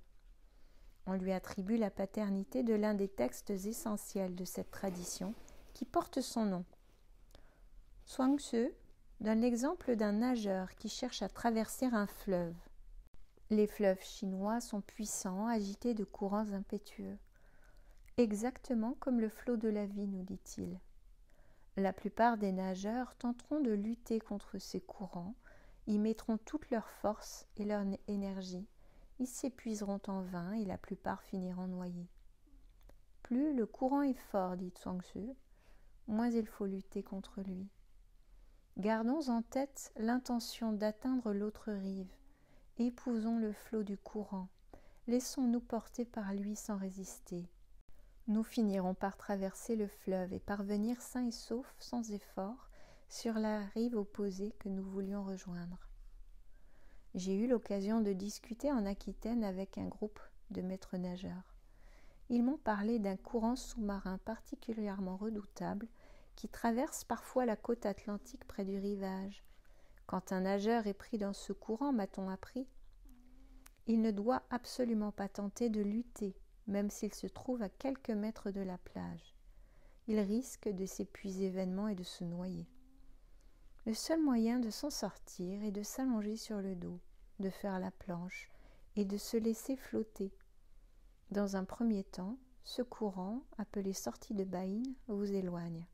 On lui attribue la paternité de l'un des textes essentiels de cette tradition qui porte son nom. Zhuangzi donne l'exemple d'un nageur qui cherche à traverser un fleuve. Les fleuves chinois sont puissants, agités de courants impétueux. Exactement comme le flot de la vie, nous dit-il. La plupart des nageurs tenteront de lutter contre ces courants, y mettront toute leur force et leur énergie, ils s'épuiseront en vain et la plupart finiront noyés. Plus le courant est fort, dit Zhuangzi, moins il faut lutter contre lui. Gardons en tête l'intention d'atteindre l'autre rive. Épousons le flot du courant. Laissons-nous porter par lui sans résister. Nous finirons par traverser le fleuve et parvenir sains et saufs, sans effort, sur la rive opposée que nous voulions rejoindre. J'ai eu l'occasion de discuter en Aquitaine avec un groupe de maîtres nageurs. Ils m'ont parlé d'un courant sous-marin particulièrement redoutable qui traverse parfois la côte atlantique près du rivage. Quand un nageur est pris dans ce courant, m'a-t-on appris, il ne doit absolument pas tenter de lutter, même s'il se trouve à quelques mètres de la plage. Il risque de s'épuiser vainement et de se noyer. Le seul moyen de s'en sortir est de s'allonger sur le dos, de faire la planche et de se laisser flotter. Dans un premier temps, ce courant, appelé sortie de baïne, vous éloigne.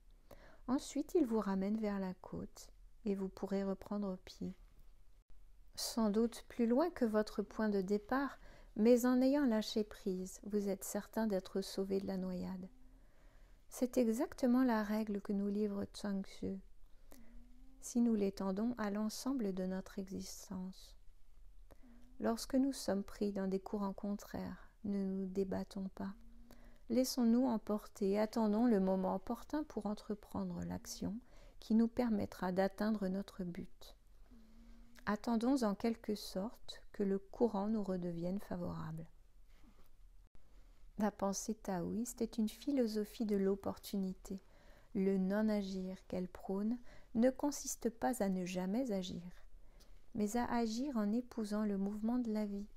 Ensuite, il vous ramène vers la côte et vous pourrez reprendre pied. Sans doute plus loin que votre point de départ, mais en ayant lâché prise, vous êtes certain d'être sauvé de la noyade. C'est exactement la règle que nous livre Zhuangzi, si nous l'étendons à l'ensemble de notre existence. Lorsque nous sommes pris dans des courants contraires, ne nous débattons pas. laissons-nous emporter et attendons le moment opportun pour entreprendre l'action qui nous permettra d'atteindre notre but. Attendons en quelque sorte que le courant nous redevienne favorable. La pensée taoïste est une philosophie de l'opportunité. Le non-agir qu'elle prône ne consiste pas à ne jamais agir, mais à agir en épousant le mouvement de la vie,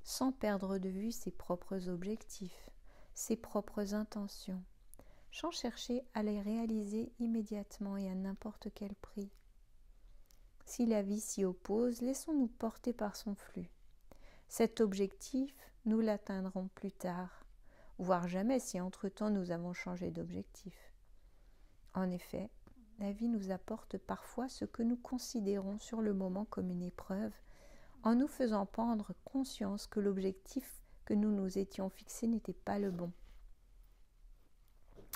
sans perdre de vue ses propres objectifs, ses propres intentions, sans chercher à les réaliser immédiatement et à n'importe quel prix. Si la vie s'y oppose, laissons-nous porter par son flux. Cet objectif, nous l'atteindrons plus tard, voire jamais si entre-temps nous avons changé d'objectif. En effet, la vie nous apporte parfois ce que nous considérons sur le moment comme une épreuve, en nous faisant prendre conscience que l'objectif que nous nous étions fixé n'était pas le bon.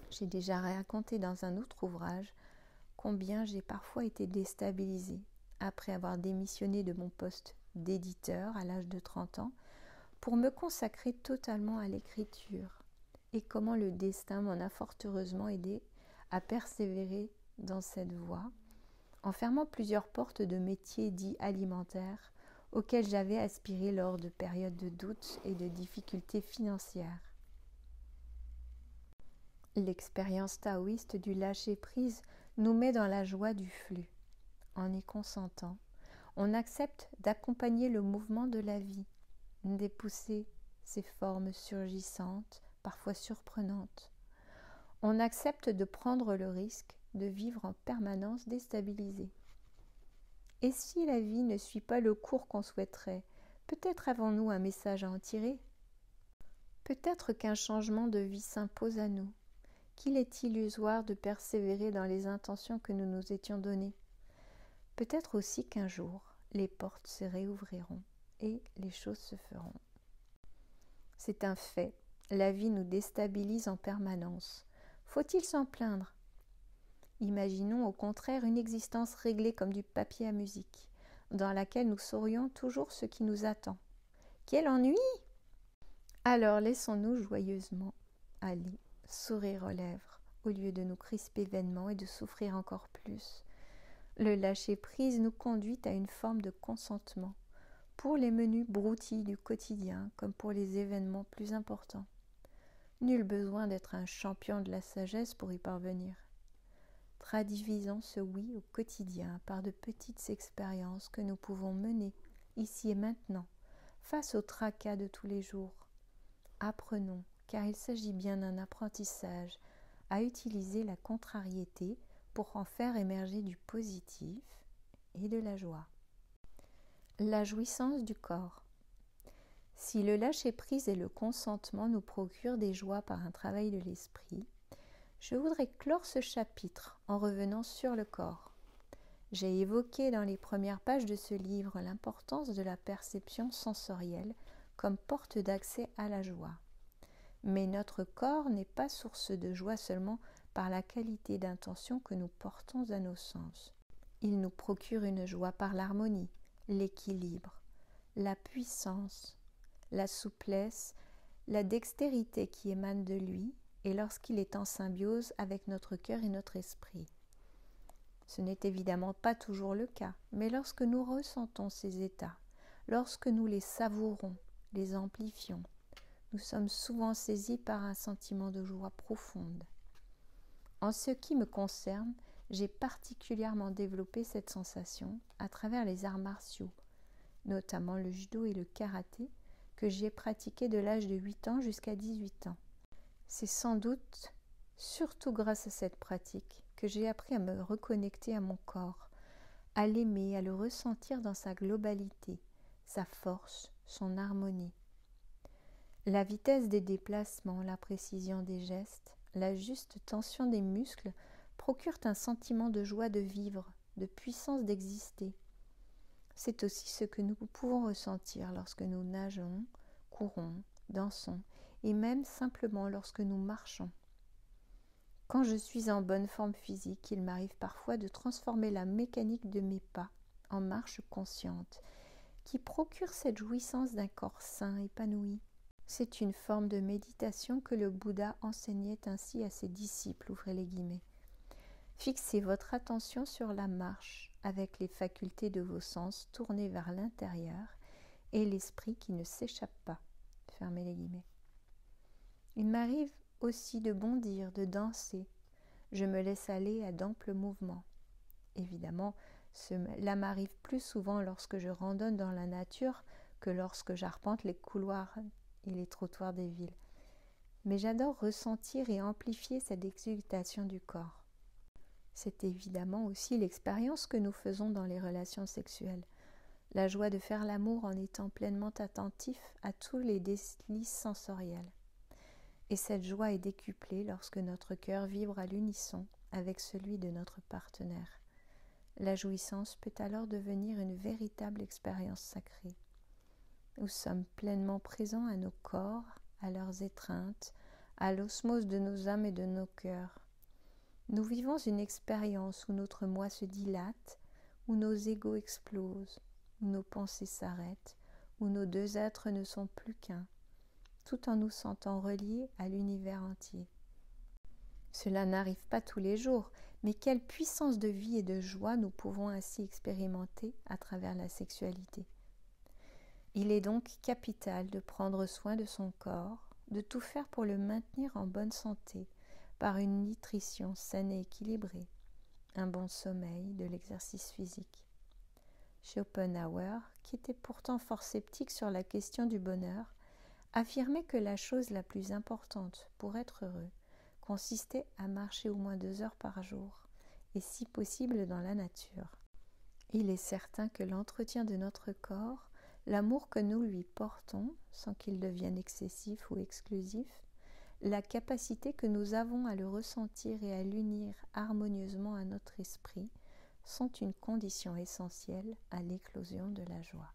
J'ai déjà raconté dans un autre ouvrage combien j'ai parfois été déstabilisée après avoir démissionné de mon poste d'éditeur à l'âge de 30 ans pour me consacrer totalement à l'écriture et comment le destin m'en a fort heureusement aidé à persévérer dans cette voie en fermant plusieurs portes de métiers dits alimentaires auxquels j'avais aspiré lors de périodes de doute et de difficultés financières. L'expérience taoïste du lâcher-prise nous met dans la joie du flux. En y consentant, on accepte d'accompagner le mouvement de la vie, d'épousser ses formes surgissantes, parfois surprenantes. On accepte de prendre le risque de vivre en permanence déstabilisé. Et si la vie ne suit pas le cours qu'on souhaiterait, peut-être avons-nous un message à en tirer. Peut-être qu'un changement de vie s'impose à nous, qu'il est illusoire de persévérer dans les intentions que nous nous étions données. Peut-être aussi qu'un jour, les portes se réouvriront et les choses se feront. C'est un fait, la vie nous déstabilise en permanence. Faut-il s'en plaindre ? Imaginons au contraire une existence réglée comme du papier à musique, dans laquelle nous saurions toujours ce qui nous attend. Quel ennui ! Alors laissons-nous joyeusement aller, sourire aux lèvres, au lieu de nous crisper vainement et de souffrir encore plus. Le lâcher-prise nous conduit à une forme de consentement, pour les menus broutilles du quotidien comme pour les événements plus importants. Nul besoin d'être un champion de la sagesse pour y parvenir. Traduisons ce oui au quotidien par de petites expériences que nous pouvons mener ici et maintenant, face au tracas de tous les jours. Apprenons, car il s'agit bien d'un apprentissage, à utiliser la contrariété pour en faire émerger du positif et de la joie. La jouissance du corps. Si le lâcher-prise et le consentement nous procurent des joies par un travail de l'esprit, je voudrais clore ce chapitre en revenant sur le corps. J'ai évoqué dans les premières pages de ce livre l'importance de la perception sensorielle comme porte d'accès à la joie. Mais notre corps n'est pas source de joie seulement par la qualité d'intention que nous portons à nos sens. Il nous procure une joie par l'harmonie, l'équilibre, la puissance, la souplesse, la dextérité qui émane de lui et lorsqu'il est en symbiose avec notre cœur et notre esprit. Ce n'est évidemment pas toujours le cas, mais lorsque nous ressentons ces états, lorsque nous les savourons, les amplifions, nous sommes souvent saisis par un sentiment de joie profonde. En ce qui me concerne, j'ai particulièrement développé cette sensation à travers les arts martiaux, notamment le judo et le karaté, que j'ai pratiqué de l'âge de 8 ans jusqu'à 18 ans. C'est sans doute surtout grâce à cette pratique que j'ai appris à me reconnecter à mon corps, à l'aimer, à le ressentir dans sa globalité, sa force, son harmonie. La vitesse des déplacements, la précision des gestes, la juste tension des muscles procurent un sentiment de joie de vivre, de puissance d'exister. C'est aussi ce que nous pouvons ressentir lorsque nous nageons, courons, dansons et même simplement lorsque nous marchons. Quand je suis en bonne forme physique, il m'arrive parfois de transformer la mécanique de mes pas en marche consciente, qui procure cette jouissance d'un corps sain, épanoui. C'est une forme de méditation que le Bouddha enseignait ainsi à ses disciples, ouvrez les guillemets. Fixez votre attention sur la marche avec les facultés de vos sens tournées vers l'intérieur et l'esprit qui ne s'échappe pas, fermez les guillemets. Il m'arrive aussi de bondir, de danser. Je me laisse aller à d'amples mouvements. Évidemment, cela m'arrive plus souvent lorsque je randonne dans la nature que lorsque j'arpente les couloirs et les trottoirs des villes. Mais j'adore ressentir et amplifier cette exultation du corps. C'est évidemment aussi l'expérience que nous faisons dans les relations sexuelles. La joie de faire l'amour en étant pleinement attentif à tous les délices sensoriels. Et cette joie est décuplée lorsque notre cœur vibre à l'unisson avec celui de notre partenaire. La jouissance peut alors devenir une véritable expérience sacrée. Nous sommes pleinement présents à nos corps, à leurs étreintes, à l'osmose de nos âmes et de nos cœurs. Nous vivons une expérience où notre moi se dilate, où nos égos explosent, où nos pensées s'arrêtent, où nos deux êtres ne sont plus qu'un, tout en nous sentant reliés à l'univers entier. Cela n'arrive pas tous les jours, mais quelle puissance de vie et de joie nous pouvons ainsi expérimenter à travers la sexualité. Il est donc capital de prendre soin de son corps, de tout faire pour le maintenir en bonne santé, par une nutrition saine et équilibrée, un bon sommeil, de l'exercice physique. Schopenhauer, qui était pourtant fort sceptique sur la question du bonheur, affirmait que la chose la plus importante pour être heureux consistait à marcher au moins 2 heures par jour, et si possible dans la nature. Il est certain que l'entretien de notre corps, l'amour que nous lui portons, sans qu'il devienne excessif ou exclusif, la capacité que nous avons à le ressentir et à l'unir harmonieusement à notre esprit, sont une condition essentielle à l'éclosion de la joie.